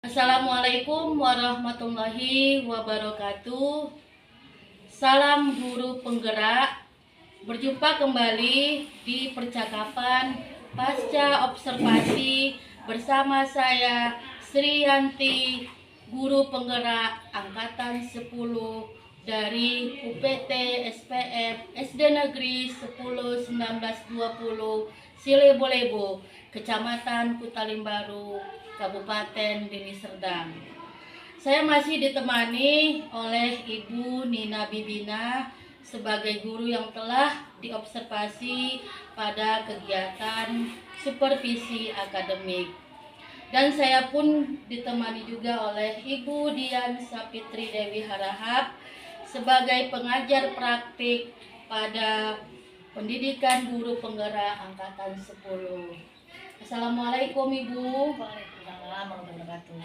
Assalamualaikum warahmatullahi wabarakatuh. Salam guru penggerak. Berjumpa kembali di percakapan pasca observasi bersama saya Sri Yanti, guru penggerak angkatan 10 dari UPT SPF SD Negeri 10 1920 Silebo-Lebo, Kecamatan Kutalimbaru, Kabupaten Deli Serdang. Saya masih ditemani oleh Ibu Nina Bibina sebagai guru yang telah diobservasi pada kegiatan supervisi akademik. Dan saya pun ditemani juga oleh Ibu Dian Sapitri Dewi Harahap sebagai pengajar praktik pada pendidikan guru penggerak angkatan 10. Assalamualaikum Ibu. Waalaikumsalam warahmatullahi wabarakatuh.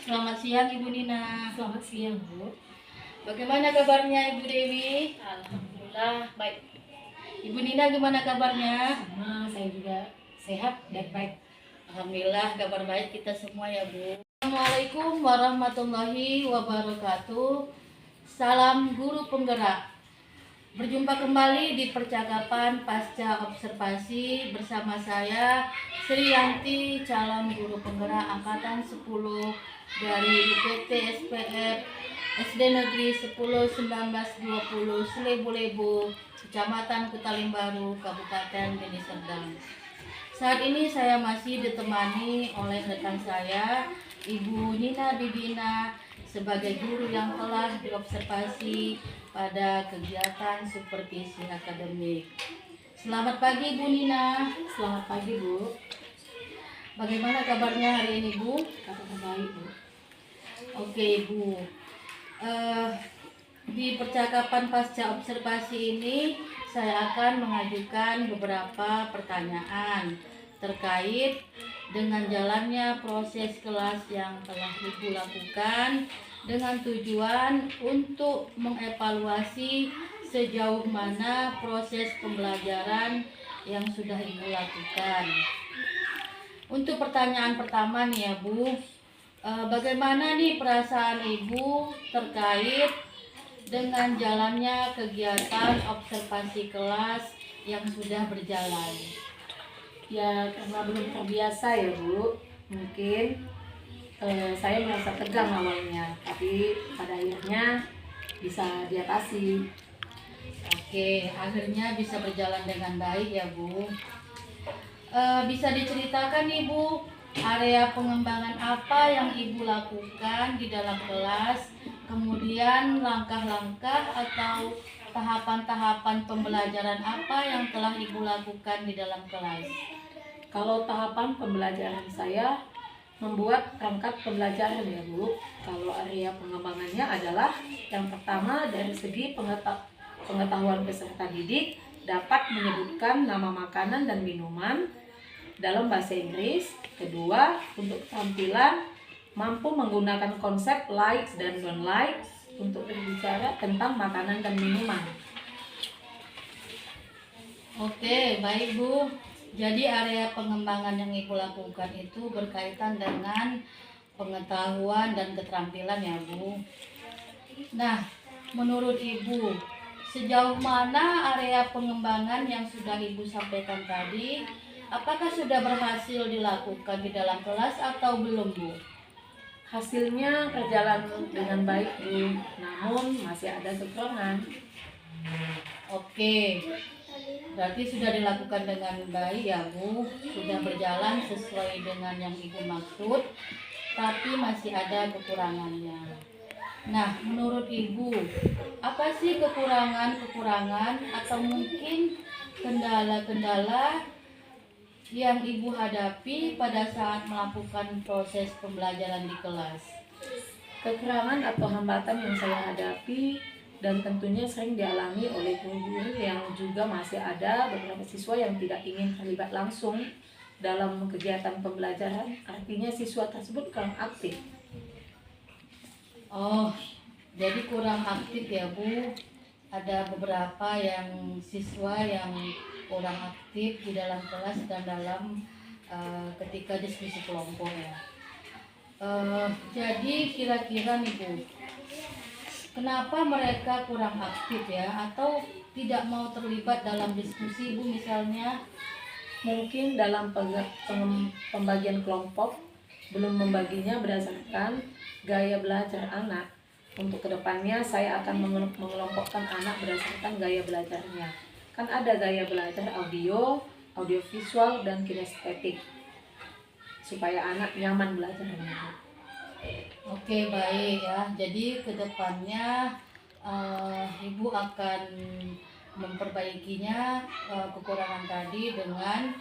Selamat siang Ibu Nina. Selamat siang, Bu. Bagaimana kabarnya Ibu Dewi? Alhamdulillah baik. Ibu Nina gimana kabarnya? Sama saya juga sehat dan baik. Alhamdulillah kabar baik kita semua ya Bu. Assalamualaikum warahmatullahi wabarakatuh. Salam guru penggerak. Berjumpa kembali di percakapan pasca observasi bersama saya Sri Yanti, calon guru penggerak angkatan 10 dari UPT SPF SD Negeri 10 1920 Silebo-Lebo, Kecamatan Kutalimbaru, Kabupaten Deli Serdang. Saat ini saya masih ditemani oleh rekan saya Ibu Nina Bibina sebagai guru yang telah diobservasi pada kegiatan supervisi akademik. Selamat pagi Bu Nina. Selamat pagi, Bu. Bagaimana kabarnya hari ini Bu? Kabar baik, Bu. Oke Bu. Di percakapan pasca observasi ini saya akan mengajukan beberapa pertanyaan terkait dengan jalannya proses kelas yang telah Ibu lakukan dengan tujuan untuk mengevaluasi sejauh mana proses pembelajaran yang sudah Ibu lakukan. Untuk pertanyaan pertama nih ya Bu, bagaimana nih perasaan Ibu terkait dengan jalannya kegiatan observasi kelas yang sudah berjalan? Ya, karena belum terbiasa ya, Bu. Mungkin saya merasa tegang awalnya, tapi pada akhirnya bisa diatasi. Oke, akhirnya bisa berjalan dengan baik ya Bu. Bisa diceritakan nih Bu, area pengembangan apa yang Ibu lakukan di dalam kelas, kemudian langkah-langkah atau tahapan-tahapan pembelajaran apa yang telah Ibu lakukan di dalam kelas? Kalau tahapan pembelajaran saya membuat perangkat pembelajaran ya, Bu. Kalau area pengembangannya adalah yang pertama dari segi pengetahuan peserta didik dapat menyebutkan nama makanan dan minuman dalam bahasa Inggris. Kedua, untuk tampilan mampu menggunakan konsep likes dan don't like untuk berbicara tentang makanan dan minuman. Oke, baik Bu. Jadi area pengembangan yang Ibu lakukan itu berkaitan dengan pengetahuan dan keterampilan ya Bu. Nah, menurut Ibu, sejauh mana area pengembangan yang sudah Ibu sampaikan tadi, apakah sudah berhasil dilakukan di dalam kelas atau belum Bu? Hasilnya berjalan dengan baik, Bu, namun masih ada kekurangan. Oke, berarti sudah dilakukan dengan baik ya Bu, sudah berjalan sesuai dengan yang Ibu maksud, tapi masih ada kekurangannya. Nah, menurut Ibu, apa sih kekurangan-kekurangan atau mungkin kendala-kendala yang Ibu hadapi pada saat melakukan proses pembelajaran di kelas? Kekurangan atau hambatan yang saya hadapi dan tentunya sering dialami oleh guru-guru yang juga masih ada beberapa siswa yang tidak ingin terlibat langsung dalam kegiatan pembelajaran, artinya siswa tersebut kurang aktif. Oh, jadi kurang aktif ya Bu. Ada beberapa yang siswa yang kurang aktif di dalam kelas dan dalam ketika diskusi kelompok ya. Jadi kira-kira nih Bu, kenapa mereka kurang aktif ya, atau tidak mau terlibat dalam diskusi Bu misalnya? Mungkin dalam pembagian kelompok belum membaginya berdasarkan gaya belajar anak. Untuk kedepannya saya akan mengelompokkan anak berdasarkan gaya belajarnya. Kan ada gaya belajar audio, audiovisual, dan kinestetik, supaya anak nyaman belajarnya. Oke, baik ya. Jadi kedepannya Ibu akan memperbaikinya, kekurangan tadi dengan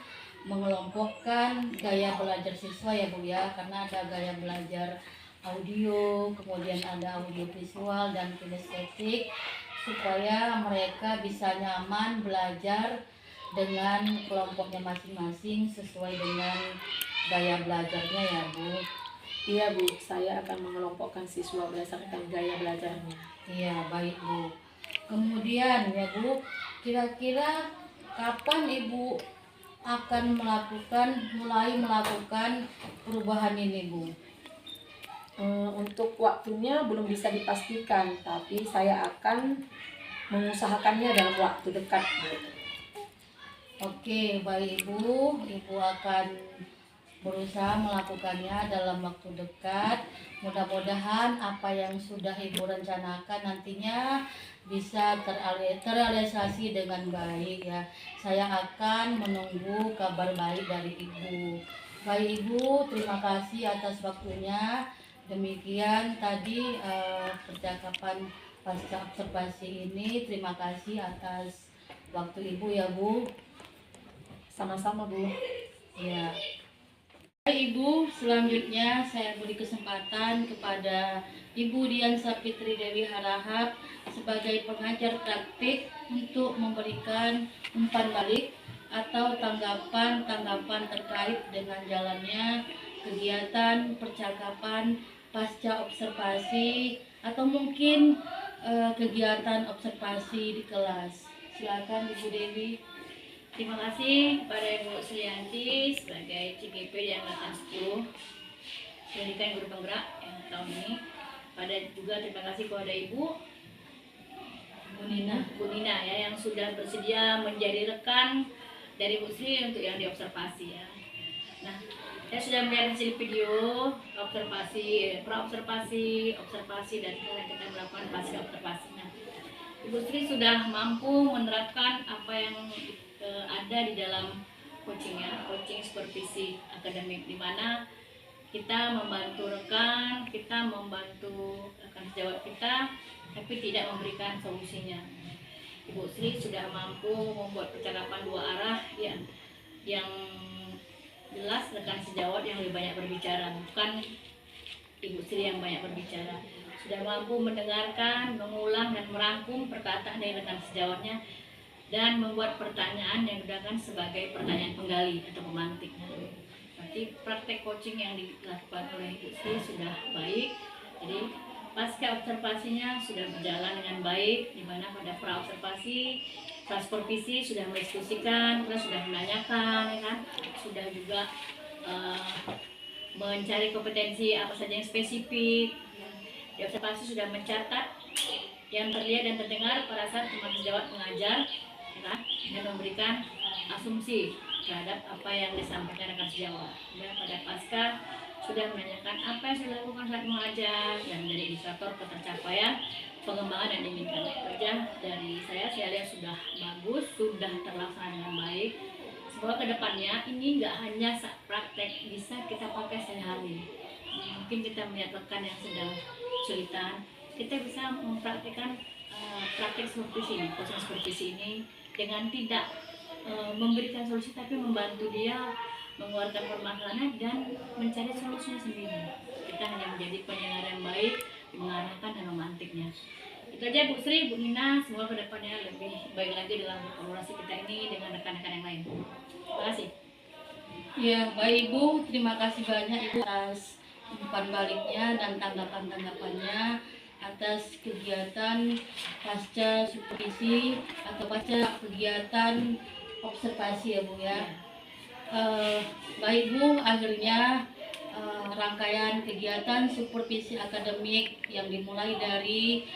mengelompokkan gaya belajar siswa ya Bu ya, karena ada gaya belajar audio, kemudian ada audio visual dan kinestetik, supaya mereka bisa nyaman belajar dengan kelompoknya masing-masing sesuai dengan gaya belajarnya ya Bu. Iya Bu, saya akan mengelompokkan siswa berdasarkan gaya belajarnya. Iya, baik Bu. Kemudian ya Bu, kira-kira kapan Ibu akan mulai melakukan perubahan ini Bu? Untuk waktunya belum bisa dipastikan, tapi saya akan mengusahakannya dalam waktu dekat Bu. Oke, baik Ibu. Ibu akan berusaha melakukannya dalam waktu dekat. Mudah-mudahan apa yang sudah Ibu rencanakan nantinya bisa terrealisasi dengan baik ya. Saya akan menunggu kabar baik dari Ibu. Baik Ibu, terima kasih atas waktunya. Demikian tadi percakapan pasca observasi ini. Terima kasih atas waktu Ibu ya Bu. Sama-sama Bu. Ya. Ibu, selanjutnya saya beri kesempatan kepada Ibu Dian Sapitri Dewi Harahap sebagai pengajar praktik untuk memberikan umpan balik atau tanggapan-tanggapan terkait dengan jalannya kegiatan percakapan pasca observasi atau mungkin kegiatan observasi di kelas. Silakan Ibu Dewi. Terima kasih kepada Ibu Sulianti sebagai CGP di Angkatan 10 Pendidikan Guru Penggerak yang tahun ini. Juga terima kasih kepada Ibu Bu Nina ya, yang sudah bersedia menjadi rekan dari Bu Sri untuk yang diobservasi ya. Nah, saya sudah melihat hasil video observasi, observasi dan kita melakukan pasca observasinya. Ibu Sri sudah mampu menerapkan apa yang ada di dalam coaching supervisi akademik, di mana kita membantu rekan sejawat kita, tapi tidak memberikan solusinya. Ibu Sri sudah mampu membuat percakapan dua arah yang jelas, rekan sejawat yang lebih banyak berbicara, bukan Ibu Sri yang banyak berbicara. Sudah mampu mendengarkan, mengulang dan merangkum perkataan dari rekan sejawatnya, dan membuat pertanyaan yang digunakan sebagai pertanyaan penggali atau pemantik. Berarti praktek coaching yang dilakukan oleh Ibu Sri sudah baik. Jadi pasca observasinya sudah berjalan dengan baik, di mana pada pra observasi, pra supervisi sudah mendiskusikan, terus sudah menanyakan, ya kan? Sudah juga mencari kompetensi apa saja yang spesifik. Di observasi sudah mencatat yang terlihat dan terdengar pada saat teman sejawat mengajar, dan memberikan asumsi terhadap apa yang disampaikan rekan sejawat. Dan pada pasca sudah menanyakan apa yang sudah dilakukan saat mengajar, dan dari indikator ketercapaian pengembangan yang diinginkan. Kerja dari saya lihat sudah bagus, sudah terlaksana dengan baik. Semoga kedepannya ini nggak hanya saat praktek bisa kita pakai sehari-hari. Mungkin kita melihat rekan yang sedang kesulitan, kita bisa mempraktikkan praktek supervisi ini, proses supervisi ini dengan tidak memberikan solusi, tapi membantu dia mengeluarkan permasalahannya dan mencari solusinya sendiri. Kita hanya menjadi pendengar yang baik, mengarahkan dan memantiknya. Itu aja Bu Sri, Bu Nina, semoga kedepannya lebih baik lagi dalam kolaborasi kita ini dengan rekan-rekan yang lain. Terima kasih. Ya, baik Ibu, terima kasih banyak Ibu atas umpan baliknya dan tanggapan-tanggapannya atas kegiatan pasca supervisi atau pasca kegiatan observasi ya Bu ya. Baik Bu, akhirnya rangkaian kegiatan supervisi akademik yang dimulai dari